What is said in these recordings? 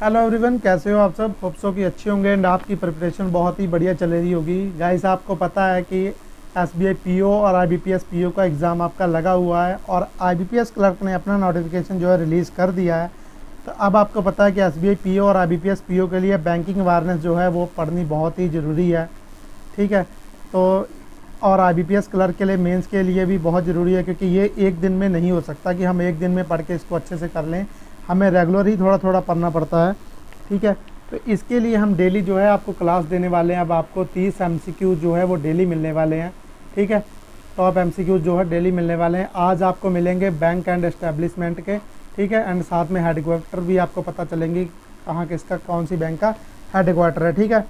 Hello everyone, कैसे हो आप सब। होप सो कि अच्छे होंगे एंड आपकी प्रिपरेशन बहुत ही बढ़िया चल रही होगी। गाइस, आपको पता है कि एसबीआई पीओ और आईबीपीएस पीओ का एग्ज़ाम आपका लगा हुआ है और आईबीपीएस क्लर्क ने अपना नोटिफिकेशन जो है रिलीज़ कर दिया है। तो अब आपको पता है कि एसबीआई पीओ और आईबीपीएस पीओ के लिए बैंकिंग अवेयरनेस जो है वो पढ़नी बहुत ही ज़रूरी है। ठीक है। तो और आईबीपीएस क्लर्क के लिए मेंस के लिए भी बहुत ज़रूरी है, क्योंकि ये एक दिन में नहीं हो सकता कि हम एक दिन में पढ़ के इसको अच्छे से कर लें। हमें रेगुलर ही थोड़ा थोड़ा पढ़ना पड़ता है। ठीक है। तो इसके लिए हम डेली जो है आपको क्लास देने वाले हैं। अब आपको 30 एमसीक्यू जो है वो डेली मिलने वाले हैं। ठीक है। टॉप एमसीक्यू जो है डेली मिलने वाले हैं। आज आपको मिलेंगे बैंक एंड एस्टेब्लिशमेंट के। ठीक है। एंड साथ में हेडक्वार्टर भी आपको पता चलेंगी, कहाँ किसका कौन सी बैंक का हेडक्वार्टर है। ठीक है।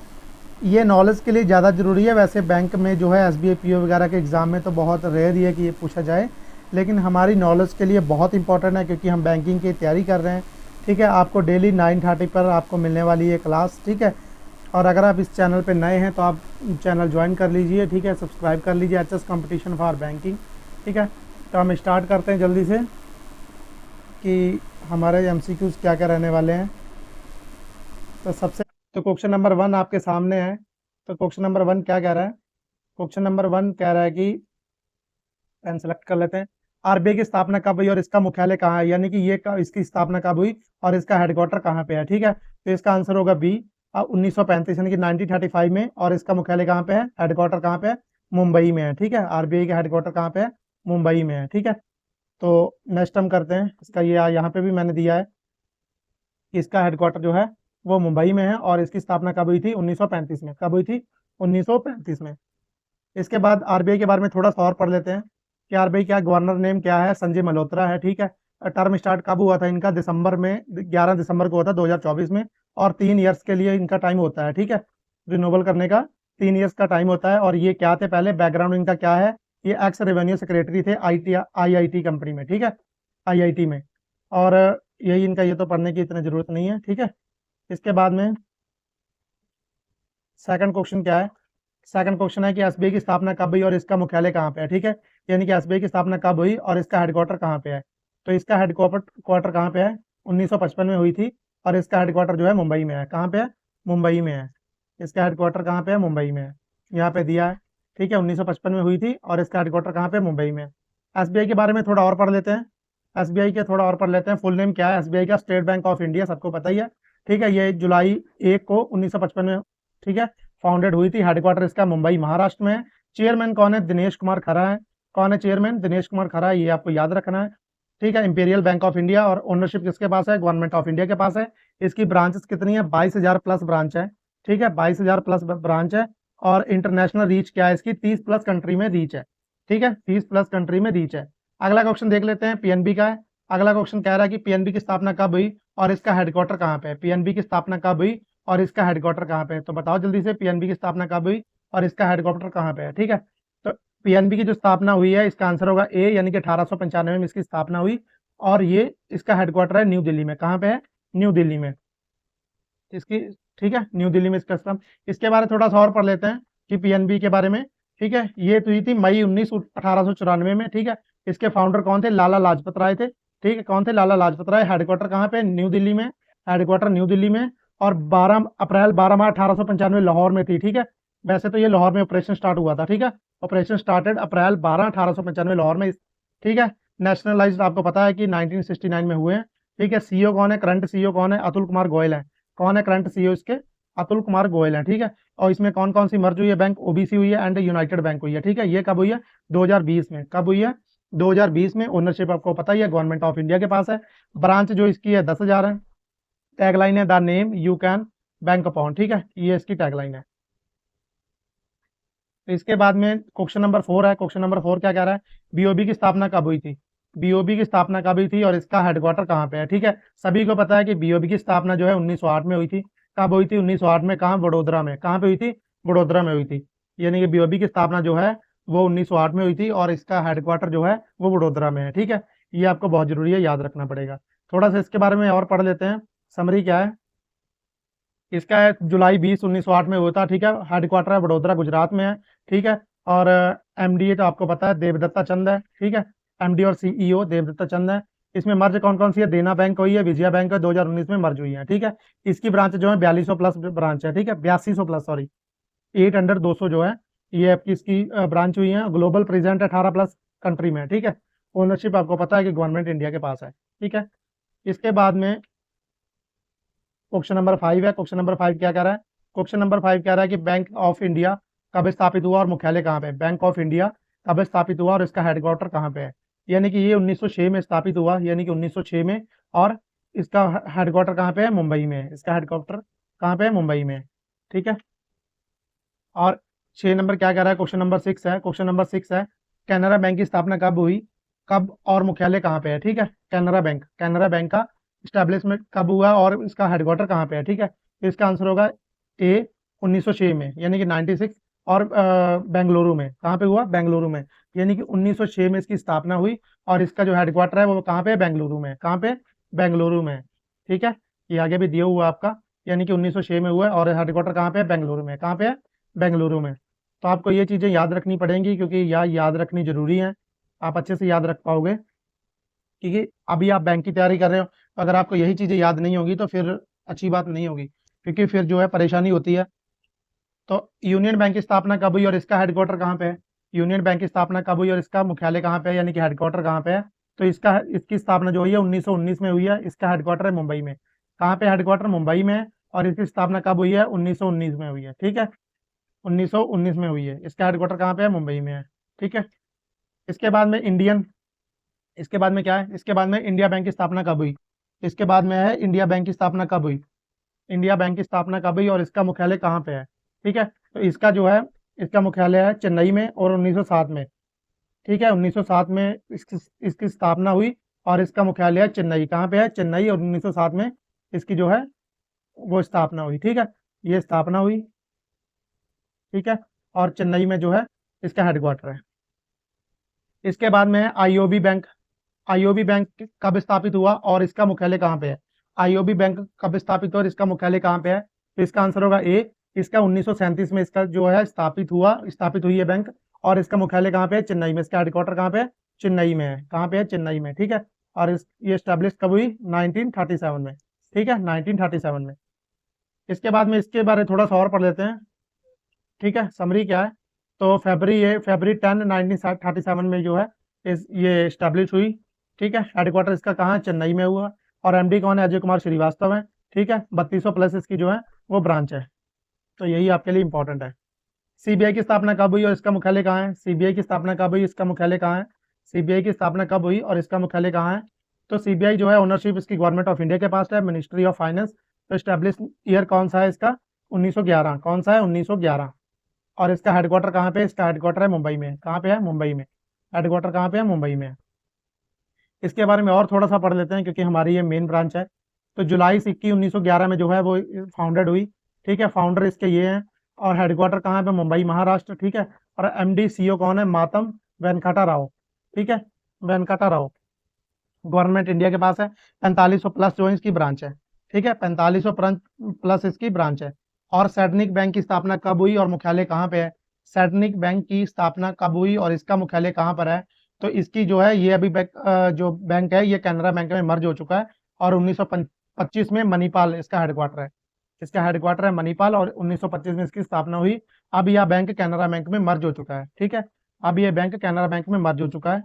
ये नॉलेज के लिए ज़्यादा ज़रूरी है। वैसे बैंक में जो है एसबीआई पीओ वगैरह के एग्ज़ाम में तो बहुत रेयर ही है कि ये पूछा जाए, लेकिन हमारी नॉलेज के लिए बहुत इंपॉर्टेंट है, क्योंकि हम बैंकिंग की तैयारी कर रहे हैं। ठीक है। आपको डेली 9:30 पर आपको मिलने वाली है क्लास। ठीक है। और अगर आप इस चैनल पे नए हैं तो आप चैनल ज्वाइन कर लीजिए। ठीक है। सब्सक्राइब कर लीजिए एचएस कंपटीशन फॉर बैंकिंग। ठीक है। तो हम स्टार्ट करते हैं जल्दी से कि हमारे एमसीक्यूज़ क्या क्या रहने वाले हैं। तो सबसे तो क्वेश्चन नंबर 1 आपके सामने है। तो क्वेश्चन नंबर 1 क्या कह रहा है। क्वेश्चन नंबर 1 कह रहा है कि पेन सेलेक्ट कर लेते हैं। आरबीआई की स्थापना कब हुई और इसका मुख्यालय कहाँ है, यानी कि इसकी स्थापना कब हुई और इसका हेडक्वार्टर कहाँ पे है। ठीक है। तो इसका आंसर होगा बी, 1935 यानी कि 1935 में। और इसका मुख्यालय कहाँ पे है, हेडक्वार्टर कहाँ पे है, मुंबई में है। ठीक है। आरबीआई का हेडक्वार्टर कहाँ पे है, मुंबई में है। ठीक है। तो नेक्स्ट हम करते हैं इसका, ये यहाँ पे भी मैंने दिया है कि इसका हेडक्वार्टर जो है वो मुंबई में है और इसकी स्थापना कब हुई थी, 1935 में। कब हुई थी, 1935 में। इसके बाद आरबीआई के बारे में थोड़ा सा और पढ़ लेते हैं कि आरबीआई क्या गवर्नर नेम क्या है, संजय मल्होत्रा है। ठीक है। टर्म स्टार्ट कब हुआ था इनका, दिसंबर में, 11 दिसंबर को हुआ था 2024 में। और 3 ईयर्स के लिए इनका टाइम होता है। ठीक है। रिन्यूअल करने का 3 ईयर्स का टाइम होता है। और ये क्या थे, पहले बैकग्राउंड इनका क्या है, ये एक्स रेवेन्यू सेक्रेटरी थे आईआईटी कंपनी में। ठीक है। आईआईटी में। और यही इनका, ये तो पढ़ने की इतनी जरूरत नहीं है। ठीक है। इसके बाद में सेकंड क्वेश्चन क्या है। सेकंड क्वेश्चन है कि एसबीआई की स्थापना कब हुई और इसका मुख्यालय कहाँ पे है। ठीक है। यानी कि एसबीआई की स्थापना कब हुई और इसका हेडक्वार्टर कहाँ पे है। तो इसका हेडक्वार्टर कहाँ पे है, 1955 में हुई थी। और इसका हेडक्वार्टर जो है मुंबई में है। कहाँ पे है, मुंबई में है। इसका हेडक्वार्टर कहाँ पे है, मुंबई में है। यहाँ पे दिया है। ठीक है। 1955 में हुई थी और इसका हेडक्वार्टर कहाँ पे है, मुंबई में है। एसबीआई के बारे में थोड़ा और पढ़ लेते हैं। एसबीआई के थोड़ा और पढ़ लेते हैं। फुल नेम क्या है एसबीआई का, स्टेट बैंक ऑफ इंडिया, सबको पता ही है। ठीक है। ये जुलाई 1 को 1955 में, ठीक है, फाउंडेड हुई थी। हेडक्वार्टर इसका मुंबई महाराष्ट्र में है। चेयरमैन कौन है, दिनेश कुमार खरा है। कौन है चेयरमैन, दिनेश कुमार खरा है, ये आपको याद रखना है। ठीक है। Imperial bank of India. और ओनरशिप किसके पास है, गवर्नमेंट ऑफ इंडिया के पास है। इसकी ब्रांचेस कितनी है, 22,000 प्लस ब्रांच है। ठीक है। 22,000 प्लस ब्रांच है। और इंटरनेशनल रीच क्या है इसकी, 30 प्लस कंट्री में रीच है। ठीक है। 30 प्लस कंट्री में रीच है। अगला क्वेश्चन देख लेते हैं, पीएनबी का है। अगला क्वेश्चन कह रहा है कि पीएनबी की स्थापना कब हुई और इसका हेडक्वार्टर कहाँ पे है। पीएनबी की स्थापना कब हुई और इसका हेडक्वार्टर कहाँ पे है, तो बताओ जल्दी से, पीएनबी की स्थापना कब हुई और इसका हेडक्वार्टर कहाँ पे है। ठीक है। तो पीएनबी की जो स्थापना हुई है, इसका आंसर होगा ए, यानी कि 1895 में इसकी स्थापना हुई। और ये इसका हेडक्वार्टर है न्यू दिल्ली में। कहाँ पे है, न्यू दिल्ली में इसकी। ठीक है। न्यू दिल्ली में इसका इसके बारे में थोड़ा सा और पढ़ लेते हैं कि पीएनबी के बारे में। ठीक है। ये तो हुई थी मई 1894 में। ठीक है। इसके फाउंडर कौन थे, लाला लाजपत राय थे। ठीक है। कौन थे, लाला लाजपत राय। हेडक्वार्टर कहाँ पे, न्यू दिल्ली में। हेडक्वार्टर न्यू दिल्ली में। और 12 मार्च 1895 लाहौर में थी। ठीक है। वैसे तो ये लाहौर में ऑपरेशन स्टार्ट हुआ था। ठीक है। ऑपरेशन स्टार्टेड अप्रैल 12 1895 लाहौर में। ठीक है। नेशनलाइज आपको पता है कि 1969 में हुए हैं। ठीक है। सीईओ कौन है, करंट सीईओ कौन है, अतुल कुमार गोयल है। कौन है करंट सीईओ इसके, अतुल कुमार गोयल है। ठीक है। और इसमें कौन कौन सी मर्ज हुई है, बैंक ओबीसी हुई है एंड यूनाइटेड बैंक हुई है। ठीक है। ये कब हुई है, 2020 में। कब हुई है, 2020 में। ओनरशिप आपको पता ही है, गवर्नमेंट ऑफ इंडिया के पास है। ब्रांच जो इसकी है 10,000 है। टैगलाइन है, the name you can bank upon. ठीक है। ये इसकी टैगलाइन है। तो इसके बाद में क्वेश्चन नंबर 4 है। क्वेश्चन नंबर 4 क्या कह रहा है, बीओबी की स्थापना कब हुई थी। बीओबी की स्थापना कब हुई थी और इसका हेडक्वार्टर कहाँ पे है। ठीक है। सभी को पता है कि बीओबी की स्थापना जो है 1908 में हुई थी। कब हुई थी, 1908 में। कहाँ, वडोदरा में। कहाँ पे हुई थी, वडोदरा में हुई थी। यानी कि बीओबी की स्थापना जो है वो 1908 में हुई थी और इसका हेडक्वार्टर जो है वो वडोदरा में है। ठीक है। ये आपको बहुत जरूरी है, याद रखना पड़ेगा। थोड़ा सा इसके बारे में और पढ़ लेते हैं। समरी क्या है इसका, है जुलाई 20 1908 में हुआ था। ठीक है। हेडक्वार्टर है वडोदरा, गुजरात में है। ठीक है। और एमडी तो आपको पता है देवदत्ता चंद है। ठीक है। एमडी और सीईओ देवदत्ता चंद है। इसमें मर्ज कौन कौन सी है, देना बैंक हुई है, विजया बैंक है, 2019 में मर्ज हुई है। ठीक है, इसकी ब्रांच जो है 4200 प्लस ब्रांच है। ठीक है, 8200 प्लस, सॉरी, 800 जो है ये आपकी इसकी ब्रांच हुई है। ग्लोबल प्रेजेंट 18 प्लस कंट्री में। ठीक है, ओनरशिप आपको पता है कि गवर्नमेंट इंडिया के पास है। ठीक है, इसके बाद में क्वेश्चन नंबर 5 है। क्वेश्चन नंबर 5 क्या कह रहा है? क्वेश्चन नंबर 5 कह रहा है कि बैंक ऑफ इंडिया कब स्थापित हुआ और मुख्यालय कहाँ पे है। बैंक ऑफ इंडिया कब स्थापित हुआ और इसका हेडक्वार्टर कहाँ पे है? यानी कि ये 1906 में स्थापित हुआ, यानी कि 1906 में। और इसका हेडक्वार्टर कहाँ पे है? मुंबई में है। इसका हेडक्वार्टर कहाँ पे है? मुंबई में है। ठीक है, और 6 नंबर क्या कह रहा है? क्वेश्चन नंबर 6 है। क्वेश्चन नंबर 6 है, कैनरा बैंक की स्थापना कब हुई, कब और मुख्यालय कहाँ पे है? ठीक है, कैनरा बैंक का स्टैब्लिशमेंट कब हुआ और इसका हेडक्वार्टर कहाँ पे है? ठीक है, तो इसका आंसर होगा ए, 1906 में, यानी कि 96। और बेंगलुरु में, कहाँ पे हुआ? बेंगलुरु में, यानी कि 1906 में इसकी स्थापना हुई। और इसका जो हेडक्वार्टर है वो कहाँ पे है? बेंगलुरु में। कहाँ पे? बेंगलुरु में। ठीक है, ये आगे भी दिया हुआ है आपका, यानी कि 1906 में हुआ है और हेडक्वार्टर कहाँ पे है? बेंगलुरु में। कहाँ पे है? बेंगलुरु में। तो आपको ये चीज़ें याद रखनी पड़ेंगी, क्योंकि यह याद रखनी जरूरी है। आप अच्छे से याद रख पाओगे, क्योंकि अभी आप बैंक की तैयारी कर रहे हो, अगर आपको यही चीज़ें याद नहीं होगी तो फिर अच्छी बात नहीं होगी, क्योंकि फिर जो है परेशानी होती है। तो यूनियन बैंक की स्थापना कब हुई और इसका हेडक्वार्टर कहाँ पे है? यूनियन बैंक की स्थापना कब हुई और इसका मुख्यालय कहाँ पे है, यानी कि हेडक्वार्टर कहाँ पे है? तो इसकी स्थापना जो हुई है 1919 में हुई है। इसका हेडक्वार्टर है मुंबई में। कहाँ पे हेडक्वार्टर? मुंबई में है। और इसकी स्थापना कब हुई है? 1919 में हुई है। ठीक है, 1919 में हुई है। इसका हेडक्वार्टर कहाँ पे है? मुंबई में है। ठीक है, इसके बाद में इसके बाद में क्या है? इसके बाद में इंडिया बैंक की स्थापना कब हुई? इसके बाद में है इंडिया बैंक की स्थापना कब हुई? इंडिया बैंक की स्थापना कब हुई और इसका मुख्यालय कहाँ पे है? ठीक है, तो इसका जो है, इसका मुख्यालय है चेन्नई में और 1907 में। ठीक है, 1907 में इसकी स्थापना हुई और इसका मुख्यालय है चेन्नई। कहाँ पे है? चेन्नई। और 1907 में इसकी जो है वो स्थापना हुई। ठीक है, ये स्थापना हुई। ठीक है, और चेन्नई में जो है इसका हेडक्वार्टर है। इसके बाद में है आईओबी बैंक। आईओबी बैंक कब स्थापित हुआ और इसका मुख्यालय कहाँ पे है? आईओबी बैंक कब स्थापित हुआ और इसका मुख्यालय कहाँ पे है? तो इसका आंसर होगा ए, इसका 1937 में इसका जो है स्थापित हुई है बैंक। और इसका मुख्यालय कहाँ पे है? चेन्नई में। इसका हेडक्वार्टर कहाँ पे है? चेन्नई में है। कहाँ पे है? चेन्नई में। ठीक है, और ये स्टैब्लिश कब हुई? 1937 में। ठीक है, 1937 में। इसके बाद में इसके बारे में थोड़ा सा और पढ़ लेते हैं। ठीक है, समरी क्या है? तो फरवरी 10 1937 में जो है ये स्टैब्लिश हुई। ठीक है, हेडक्वार्टर इसका कहाँ है? चेन्नई में हुआ। और एमडी कौन है? अजय कुमार श्रीवास्तव है। ठीक है, 3200 प्लस इसकी जो है वो ब्रांच है। तो यही आपके लिए इंपॉर्टेंट है। सीबीआई की स्थापना कब हुई और इसका मुख्यालय कहाँ है? सीबीआई की स्थापना कब हुई, इसका मुख्यालय कहाँ है? सीबीआई की स्थापना कब हुई और इसका मुख्यालय कहाँ है? तो सीबीआई जो है ओनरशिप इसकी गवर्नमेंट ऑफ इंडिया के पास है, मिनिस्ट्री ऑफ फाइनेंस। तो स्टैब्लिश ईयर कौन सा है इसका? 1911। कौन सा है? 1911। और इसका हेडक्वार्टर कहाँ पे है? इसका हेडक्वार्टर है मुंबई में। कहाँ पे है? मुंबई में। हेडक्वार्टर कहाँ पे है? मुंबई में। इसके बारे में और थोड़ा सा पढ़ लेते हैं, क्योंकि हमारी ये मेन ब्रांच है। तो जुलाई 1911 में जो है वो फाउंडेड हुई। ठीक है, फाउंडर इसके ये हैं। और हेडक्वार्टर कहाँ पे? मुंबई, महाराष्ट्र। ठीक है, और एमडी सीईओ कौन है? मातम वेंकटा राव। ठीक है, वेंकटा राव, गवर्नमेंट इंडिया के पास है। 4500 प्लस जो है इसकी ब्रांच है। ठीक है, 4500 प्लस इसकी ब्रांच है। और सैडनिक बैंक की स्थापना कब हुई और मुख्यालय कहाँ पे है? सैडनिक बैंक की स्थापना कब हुई और इसका मुख्यालय कहाँ पर है? तो इसकी जो है ये अभी जो बैंक है ये कैनरा बैंक में मर्ज हो चुका है। और 1925 में मणिपाल इसका हेडक्वार्टर है। इसका हेडक्वार्टर है मणिपाल और 1925 में इसकी स्थापना हुई। अब यह बैंक कैनरा बैंक में मर्ज हो चुका है। ठीक है, अब ये बैंक कैनरा बैंक में मर्ज हो चुका है।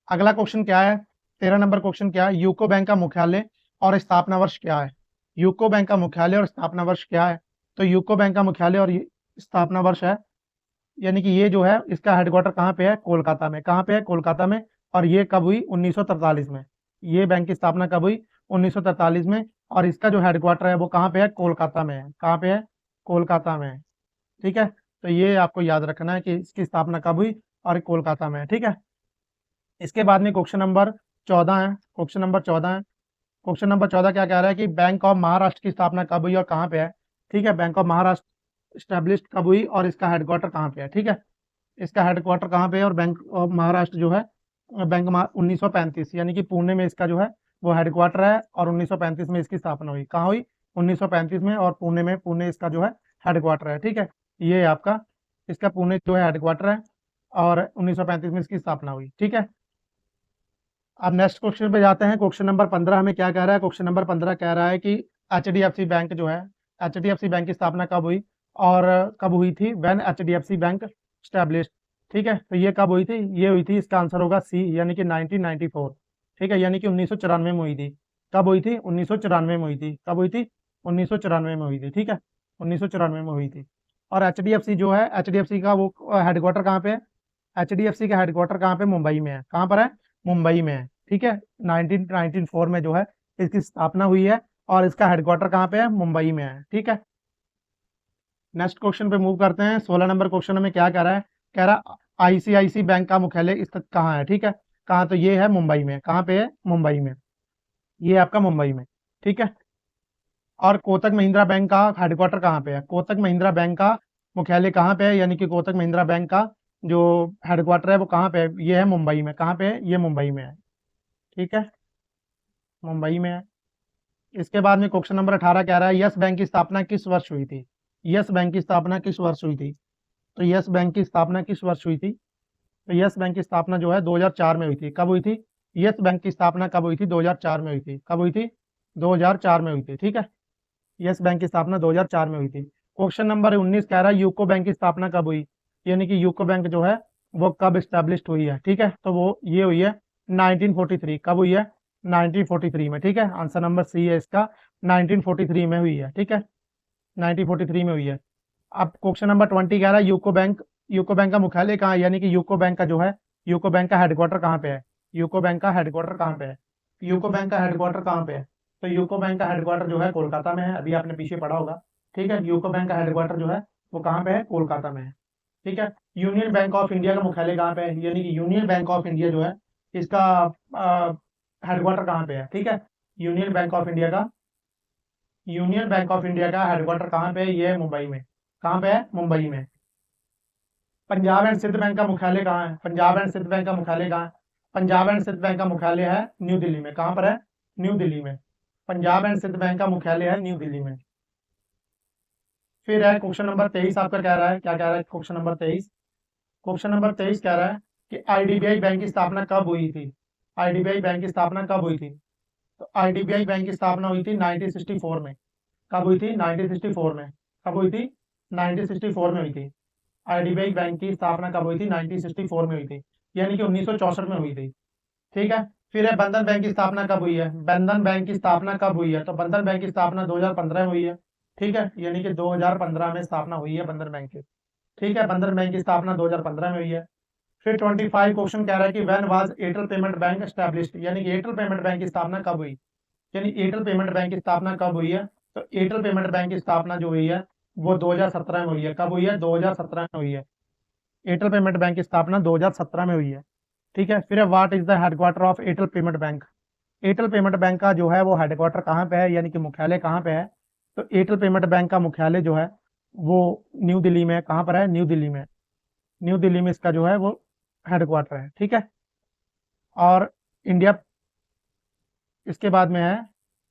अगला क्वेश्चन क्या है? 13 नंबर क्वेश्चन क्या है? यूको बैंक का मुख्यालय और स्थापना वर्ष क्या है? यूको बैंक का मुख्यालय और स्थापना वर्ष क्या है? तो यूको बैंक का मुख्यालय और स्थापना वर्ष है, यानी कि ये जो है इसका हेडक्वार्टर कहाँ पे है? कोलकाता में। कहाँ पे है? कोलकाता में। और ये कब हुई? 1943 में। ये बैंक की स्थापना कब हुई? 1943 में। और इसका जो हेडक्वार्टर है वो कहाँ पे है? कोलकाता में है। कहाँ पे है? कोलकाता में है। ठीक है, तो ये आपको याद रखना है कि इसकी स्थापना कब हुई और कोलकाता में है। ठीक है, इसके बाद में क्वेश्चन नंबर 14 है। क्वेश्चन नंबर 14 है। क्वेश्चन नंबर 14 क्या कह रहा है कि बैंक ऑफ महाराष्ट्र की स्थापना कब हुई और कहाँ पे है? ठीक है, बैंक ऑफ महाराष्ट्र स्टैब्लिश कब हुई और इसका हेडक्वार्टर कहाँ पे है? ठीक है, इसका हेडक्वार्टर कहाँ पे है और बैंक ऑफ महाराष्ट्र जो है 1935, यानी कि पुणे में इसका जो है वो हेडक्वार्टर है। और 1935 में इसकी स्थापना हुई। कहाँ हुई? 1935 में। और पुणे में, पुणे इसका जो है हेडक्वार्टर है। ठीक है, ये आपका इसका पुणे जो है हेडक्वार्टर है और 1935 में इसकी स्थापना हुई। ठीक है, अब नेक्स्ट क्वेश्चन पे जाते हैं। क्वेश्चन नंबर 15 हमें क्या कह रहा है? क्वेश्चन नंबर 15 कह रहा है कि एचडीएफसी बैंक जो है, एचडीएफसी बैंक की स्थापना कब हुई और कब हुई थी? When HDFC bank established. ठीक है, तो ये कब हुई थी? ये हुई थी, इसका आंसर होगा सी, यानी कि 1994। ठीक है, यानी कि 1994 में हुई थी। कब हुई थी? 1994 में हुई थी। कब हुई थी? 1994 में हुई थी। ठीक है, 1994 में हुई थी। और एचडीएफसी जो है, एचडीएफसी का वो हेडक्वार्टर कहाँ पे है? एचडीएफसी का हेडक्वार्टर कहाँ पे? मुंबई में है। कहाँ पर है? मुंबई में है। ठीक है, 1994 में जो है इसकी स्थापना हुई है और इसका हेडक्वार्टर कहाँ पे है? मुंबई में है। ठीक है, नेक्स्ट क्वेश्चन पे मूव करते हैं। 16 नंबर क्वेश्चन में क्या कह रहा है? कह रहा आईसीआईसी बैंक का मुख्यालय स्थित कहाँ है? ठीक है, कहाँ? तो ये है मुंबई में। कहाँ पे है? मुंबई में। ये आपका मुंबई में। ठीक है, और कोटक महिंद्रा बैंक का हेडक्वार्टर कहाँ पे है? कोटक महिंद्रा बैंक का मुख्यालय कहाँ पे है? यानी कि कोटक महिंद्रा बैंक का जो हेडक्वार्टर है वो कहाँ पे है? ये है मुंबई में। कहाँ पे है? ये मुंबई में है। ठीक है, मुंबई में है। इसके बाद में क्वेश्चन नंबर 18 कह रहा है यस बैंक की स्थापना किस वर्ष हुई थी? यस बैंक की स्थापना किस वर्ष हुई थी? तो यस बैंक की स्थापना किस वर्ष हुई थी? तो यस बैंक की स्थापना जो है 2004 में हुई थी। कब हुई थी? यस बैंक की स्थापना कब हुई थी? 2004 में हुई थी। कब हुई थी? 2004 में हुई थी। ठीक है, यस बैंक की स्थापना 2004 में हुई थी। क्वेश्चन नंबर 19 कह रहा है यूको बैंक की स्थापना कब हुई? यानी कि यूको बैंक जो है वो कब स्टैब्लिश्ड हुई है? ठीक है, तो वो ये हुई है 1943। कब हुई है? 1943 में। ठीक है, आंसर नंबर सी है इसका, 1943 में हुई है। ठीक है, 1943 में हुई है। अब क्वेश्चन नंबर 20 कह रहा है यूको बैंक का मुख्यालय कहाँ है? यानी कि यूको बैंक का जो है, यूको बैंक का हेडक्वार्टर कहाँ पे है? यूको बैंक का हेडक्वार्टर कहाँ पे है? यूको बैंक का हेडक्वार्टर कहाँ पे है? तो यूको बैंक का हेडक्वार्टर जो है कोलकाता में है। अभी आपने पीछे पढ़ा होगा। ठीक है, यूको बैंक का हेडक्वार्टर जो है वो कहाँ पे है? कोलकाता में है। ठीक है, यूनियन बैंक ऑफ इंडिया का मुख्यालय कहाँ पे है? यानी कि यूनियन बैंक ऑफ इंडिया जो है इसका हेडक्वार्टर कहाँ पे है? ठीक है, यूनियन बैंक ऑफ इंडिया का, यूनियन बैंक ऑफ इंडिया का हेडक्वार्टर कहाँ पे है? ये है मुंबई में। कहाँ पे है? मुंबई में। पंजाब एंड सिंध बैंक का मुख्यालय कहाँ है? पंजाब एंड सिंध बैंक का मुख्यालय कहाँ है? पंजाब एंड सिंध बैंक का मुख्यालय है न्यू दिल्ली में। कहाँ पर है? न्यू दिल्ली में। पंजाब एंड सिंध बैंक का मुख्यालय है न्यू दिल्ली में। फिर है क्वेश्चन नंबर 23, आपका कह रहा है, क्या कह रहा है क्वेश्चन नंबर 23? क्वेश्चन नंबर 23 कह रहा है कि आईडीबीआई बैंक की स्थापना कब हुई थी? आईडीबीआई बैंक की स्थापना कब हुई थी? तो आईडीबीआई बैंक की स्थापना हुई थी 1964 में। कब हुई थी? 1964 में। कब हुई थी? 1964 में हुई थी। आईडीबीआई बैंक की स्थापना कब हुई थी? 1964 में हुई थी, यानी कि 1964 में हुई थी। ठीक है, फिर है बंधन बैंक की स्थापना कब हुई है? बंधन बैंक की स्थापना कब हुई है? तो बंधन बैंक की स्थापना 2015 में हुई है। ठीक है, यानी कि 2015 में स्थापना हुई है बंधन बैंक की। ठीक है, बंधन बैंक की स्थापना 2015 में हुई है। फिर 25 क्वेश्चन कह रहा है कि when was Airtel payment bank established? यानी कि एयरटेल पेमेंट बैंक की स्थापना कब हुई? यानी एयरटेल पेमेंट बैंक की स्थापना कब हुई है? तो एयरटेल पेमेंट बैंक की स्थापना जो हुई है वो 2017 में हुई है। कब हुई है? 2017 में हुई है। एयरटेल पेमेंट बैंक की स्थापना 2017 में हुई है। ठीक है, फिर what is the headquarter of Airtel payment bank? Airtel payment bank का जो है वो हेडक्वार्टर कहाँ पे है? यानी कि मुख्यालय कहाँ पे है? तो एयरटेल पेमेंट बैंक का मुख्यालय जो है वो न्यू दिल्ली में है। कहाँ पर है? न्यू दिल्ली में। न्यू दिल्ली में इसका जो है वो हेडक्वार्टर है। ठीक है, और इंडिया, इसके बाद में है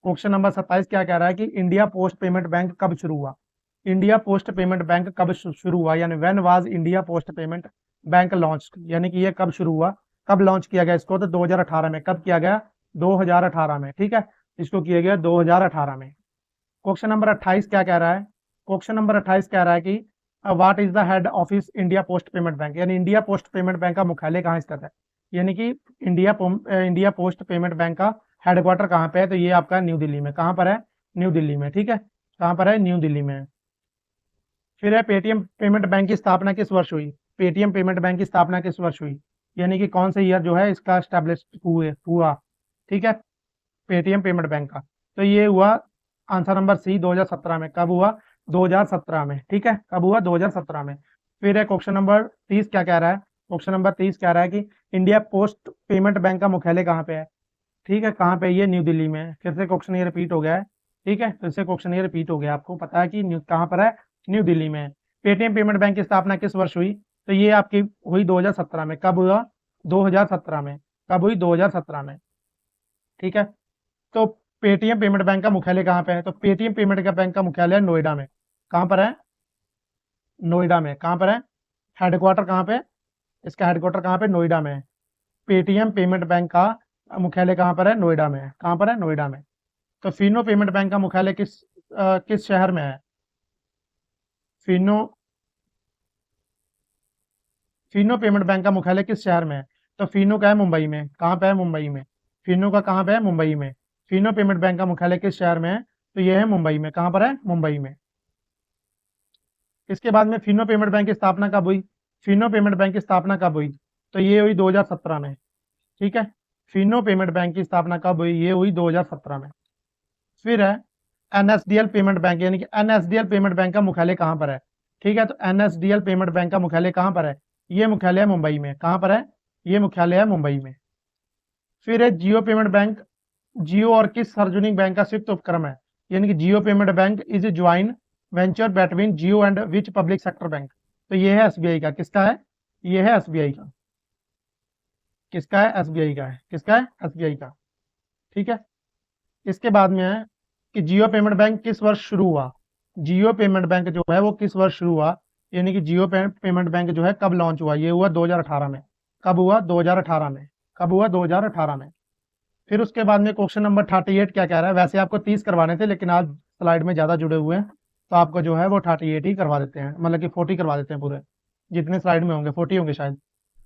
क्वेश्चन नंबर 27, क्या कह रहा है कि इंडिया पोस्ट पेमेंट बैंक कब शुरू हुआ? इंडिया पोस्ट पेमेंट बैंक कब शुरू हुआ? यानी when was India post payment bank launch? यानी कि ये कब शुरू हुआ, कब लॉन्च किया गया इसको? तो 2018 में। कब किया गया? 2018 में। ठीक है, इसको किया गया 2018 में। क्वेश्चन नंबर 28 क्या कह रहा है? क्वेश्चन नंबर 28 कह रहा है कि what is the head office India post payment bank? यानी इंडिया पोस्ट पेमेंट बैंक का मुख्यालय कहाँ स्थित है? यानी कि इंडिया पोस्ट पेमेंट बैंक का हेडक्वार्टर कहाँ पे है? तो ये आपका न्यू दिल्ली में। कहाँ पर है? न्यू दिल्ली में। ठीक है, कहाँ पर है? न्यू दिल्ली में। फिर है पेटीएम पेमेंट बैंक की स्थापना किस वर्ष हुई? पेटीएम पेमेंट बैंक की स्थापना किस वर्ष हुई? यानी कि कौन से ईयर जो है इसका स्टैब्लिश हुआ? ठीक है, पेटीएम पेमेंट बैंक का, तो ये हुआ आंसर नंबर सी 2017 में। कब हुआ? 2017 में। ठीक है, कब हुआ? 2017 में। फिर है क्वेश्चन नंबर 30, क्या कह रहा है? क्वेश्चन नंबर 30 कह रहा है कि इंडिया पोस्ट पेमेंट बैंक का मुख्यालय कहाँ पे है? ठीक है, कहाँ पे? ये न्यू दिल्ली में है। फिर से क्वेश्चन ये रिपीट हो गया है। ठीक है, फिर से क्वेश्चन ये रिपीट हो गया, आपको पता है कि कहाँ पर है? न्यू दिल्ली में है। पेटीएम पेमेंट बैंक की स्थापना किस वर्ष हुई? तो ये आपकी हुई 2017 में। कब हुआ? 2017 में। कब हुई? 2017 में। ठीक है, तो पेटीएम पेमेंट बैंक का मुख्यालय कहाँ पे है? तो पेटीएम पेमेंट का बैंक का मुख्यालय है नोएडा में। कहाँ पर है? नोएडा में। कहाँ पर है? हेडक्वार्टर कहाँ पे? इसका हेडक्वार्टर कहाँ पे? नोएडा में है। पेटीएम पेमेंट बैंक का मुख्यालय कहाँ पर है? नोएडा में है। कहाँ पर है? नोएडा में। तो फिनो पेमेंट बैंक का मुख्यालय किस शहर में है? फिनो फिनो पेमेंट बैंक का मुख्यालय किस शहर में है? तो फिनो का है मुंबई में। कहाँ पे है? मुंबई में। फिनो का कहाँ पे है? मुंबई में। फिनो पेमेंट बैंक का मुख्यालय किस शहर में है? तो ये है मुंबई में। कहाँ पर है? मुंबई में। इसके बाद में फिनो पेमेंट बैंक की स्थापना कब हुई? फिनो पेमेंट बैंक की स्थापना कब हुई? तो ये हुई 2017 में। ठीक है। फिनो पेमेंट बैंक की स्थापना कब हुई? ये हुई 2017 में। फिर है एनएसडीएल पेमेंट बैंक, यानी कि एनएसडीएल पेमेंट बैंक का मुख्यालय कहाँ पर है? ठीक है, तो एनएसडीएल पेमेंट बैंक का मुख्यालय कहाँ पर है? ये मुख्यालय है मुंबई में। कहाँ पर है? ये मुख्यालय है मुंबई में। फिर है जियो पेमेंट बैंक। जियो और किस सार्वजनिक बैंक का संयुक्त उपक्रम है? यानी कि Jio payment bank is joint venture between Jio and which public sector bank? तो ये है एसबीआई का। किसका है? ये है एसबीआई का। किसका है? एसबीआई का है। किसका है? एसबीआई का। ठीक है। इसके बाद में है कि जियो पेमेंट बैंक किस वर्ष शुरू हुआ? जियो पेमेंट बैंक जो है वो किस वर्ष शुरू हुआ? यानी कि जियो पेमेंट बैंक जो है कब लॉन्च हुआ? ये हुआ 2018 में। कब हुआ? 2018 में। कब हुआ? 2018 में। फिर उसके बाद में क्वेश्चन नंबर 38 क्या कह रहा है? वैसे आपको 30 करवाने थे, लेकिन आज स्लाइड में ज़्यादा जुड़े हुए हैं, तो आपको जो है वो 38 ही करवा देते हैं, मतलब कि 40 करवा देते हैं पूरे। जितने स्लाइड में होंगे 40 होंगे शायद।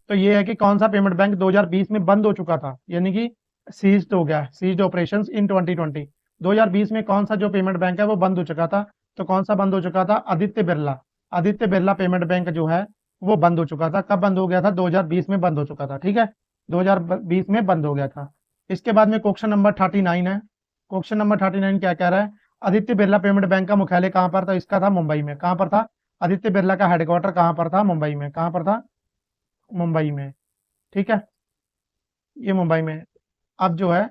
तो ये है कि कौन सा पेमेंट बैंक 2020 में बंद हो चुका था, यानी कि सीज्ड हो गया, सीज्ड ऑपरेशंस इन 2020। 2020 में कौन सा जो पेमेंट बैंक है वो बंद हो चुका था? तो कौन सा बंद हो चुका था? आदित्य बिरला। आदित्य बिरला पेमेंट बैंक जो है वो बंद हो चुका था। कब बंद हो गया था? 2020 में बंद हो चुका था। ठीक है, 2020 में बंद हो गया था। इसके बाद में क्वेश्चन नंबर 39 है। क्वेश्चन नंबर 39 क्या कह रहा है? आदित्य बिरला पेमेंट बैंक का मुख्यालय कहाँ पर था? इसका था मुंबई में। कहाँ पर था? आदित्य बिरला का हेडक्वार्टर कहाँ पर था? मुंबई में। कहाँ पर था? मुंबई में। ठीक है, ये मुंबई में। अब जो है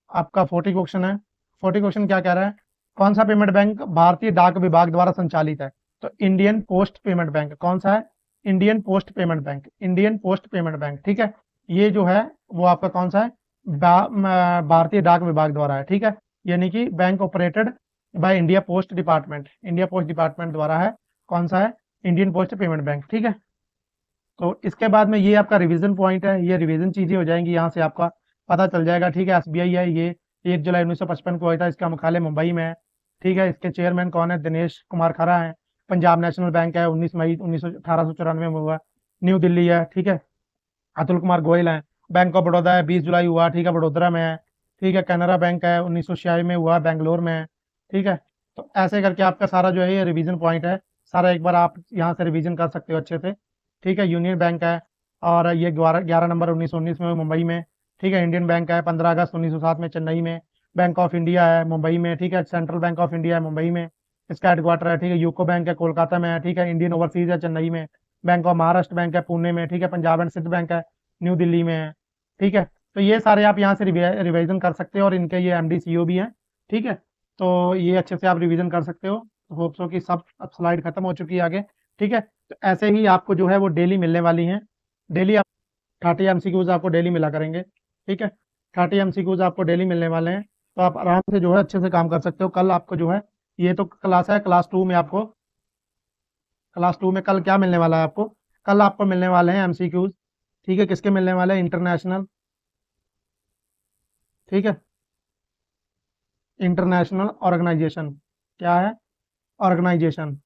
आपका 40 क्वेश्चन है। 40 क्वेश्चन क्या कह रहा है? कौन सा पेमेंट बैंक भारतीय डाक विभाग द्वारा संचालित है? तो इंडियन पोस्ट पेमेंट बैंक। कौन सा है? Indian post payment bank. Indian post payment bank. ठीक है, ये जो है वो आपका कौन सा है? भारतीय डाक विभाग द्वारा है। ठीक है, यानी कि bank operated by India post department. India post department द्वारा है। कौन सा है? Indian post payment bank. ठीक है, तो इसके बाद में ये आपका रिवीजन पॉइंट है, ये रिवीजन चीजें हो जाएंगी, यहाँ से आपका पता चल जाएगा। ठीक है, एसबीआई है ये, 1 जुलाई 1955 को हुआ था, इसका मुख्यालय मुंबई में है। ठीक है, इसके चेयरमैन कौन है? दिनेश कुमार खरा है। पंजाब नेशनल बैंक है, 19 मई 1894 में हुआ, न्यू दिल्ली है। ठीक है, अतुल कुमार गोयल है। बैंक ऑफ बड़ौदा है, 20 जुलाई हुआ। ठीक है, वडोदरा में है। ठीक है, कैनरा बैंक है, 1996 में हुआ, बेंगलोर में है। ठीक है, तो ऐसे करके आपका सारा जो है ये रिवीजन पॉइंट है, सारा एक बार आप यहाँ से रिवीजन कर सकते हो अच्छे से। ठीक है, यूनियन बैंक है और ये 11 नंबर 1919 में मुंबई में। ठीक है, इंडियन बैंक है, 15 अगस्त 1907 में चेन्नई में। बैंक ऑफ इंडिया है मुंबई में। ठीक है, सेंट्रल बैंक ऑफ इंडिया है मुंबई में, इसका हेडक्वार्टर है। ठीक है, यूको बैंक है कोलकाता में है। ठीक है, इंडियन ओवरसीज है चेन्नई में। बैंक ऑफ महाराष्ट्र बैंक है पुणे में। ठीक है, पंजाब एंड सिंध बैंक है न्यू दिल्ली में है। ठीक है, तो ये सारे आप यहाँ से रिवीजन कर सकते हो, और इनके ये एमडी सीईओ भी हैं। ठीक है, तो ये अच्छे से आप रिवीजन कर सकते हो। होप सो कि सब अब स्लाइड खत्म हो चुकी है आगे। ठीक है, तो ऐसे ही आपको जो है वो डेली मिलने वाली हैं। डेली आप 30 एमसीक्यूज आपको डेली मिला करेंगे। ठीक है, 30 एमसीक्यूज आपको डेली मिलने वाले हैं, तो आप आराम से जो है अच्छे से काम कर सकते हो। कल आपको जो है, ये तो क्लास है क्लास 2 में, आपको क्लास 2 में कल क्या मिलने वाला है आपको? कल आपको मिलने वाले हैं एमसीक्यूज। ठीक है, किसके मिलने वाले हैं? इंटरनेशनल। ठीक है, इंटरनेशनल ऑर्गेनाइजेशन। क्या है? ऑर्गेनाइजेशन।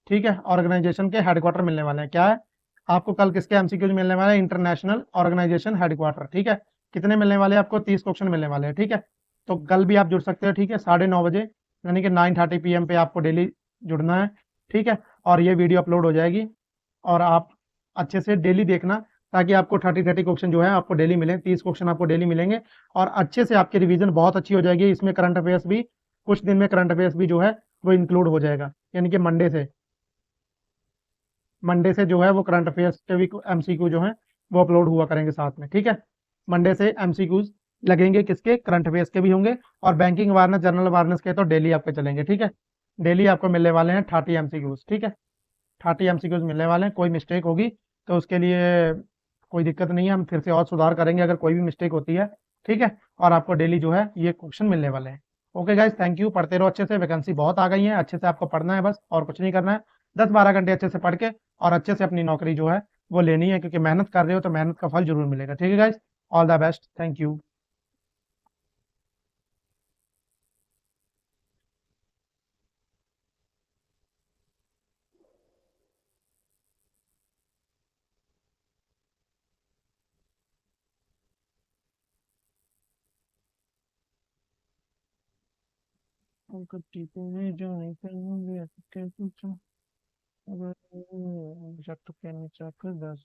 ठीक है, ऑर्गेनाइजेशन के हेडक्वार्टर मिलने वाले हैं। क्या है? आपको कल किसके एमसीक्यूज मिलने वाले हैं? International organisation headquarter. ठीक है, कितने मिलने वाले हैं आपको? 30 क्वेश्चन मिलने वाले हैं। ठीक है, तो कल भी आप जुड़ सकते हो। ठीक है, 9:30 बजे, यानी कि 9:30 PM पे आपको डेली जुड़ना है। ठीक है, और ये वीडियो अपलोड हो जाएगी, और आप अच्छे से डेली देखना, ताकि आपको 30 क्वेश्चन जो है आपको डेली मिले। 30 क्वेश्चन आपको डेली मिलेंगे, और अच्छे से आपकी रिवीजन बहुत अच्छी हो जाएगी। इसमें करंट अफेयर्स भी, कुछ दिन में करंट अफेयर्स भी जो है वो इंक्लूड हो जाएगा, यानी कि मंडे से जो है वो करंट अफेयर्स के भी एमसीक्यू जो है वो अपलोड हुआ करेंगे साथ में। ठीक है, मंडे से एमसीक्यूज लगेंगे, किसके? करंट अफेयर्स के भी होंगे, और बैंकिंग अवेयरनेस, जनरल अवेयरनेस के तो डेली आपके चलेंगे। ठीक है, डेली आपको मिलने वाले हैं 30 एमसीक्यूज। ठीक है, 30 एमसीक्यूज मिलने वाले हैं। कोई मिस्टेक होगी तो उसके लिए कोई दिक्कत नहीं है, हम फिर से और सुधार करेंगे अगर कोई भी मिस्टेक होती है। ठीक है, और आपको डेली जो है ये क्वेश्चन मिलने वाले हैं। Okay guys, thank you. पढ़ते रहो अच्छे से, वैकेंसी बहुत आ गई है, अच्छे से आपको पढ़ना है बस, और कुछ नहीं करना है। 10-12 घंटे अच्छे से पढ़ के और अच्छे से अपनी नौकरी जो है वो लेनी है, क्योंकि मेहनत कर रहे हो तो मेहनत का फल ज़रूर मिलेगा। ठीक है guys? All the best. Thank you. उनको टीपे में जो नहीं करेंगे क्या पूछो। अगर जब तो कहने चाहते दस।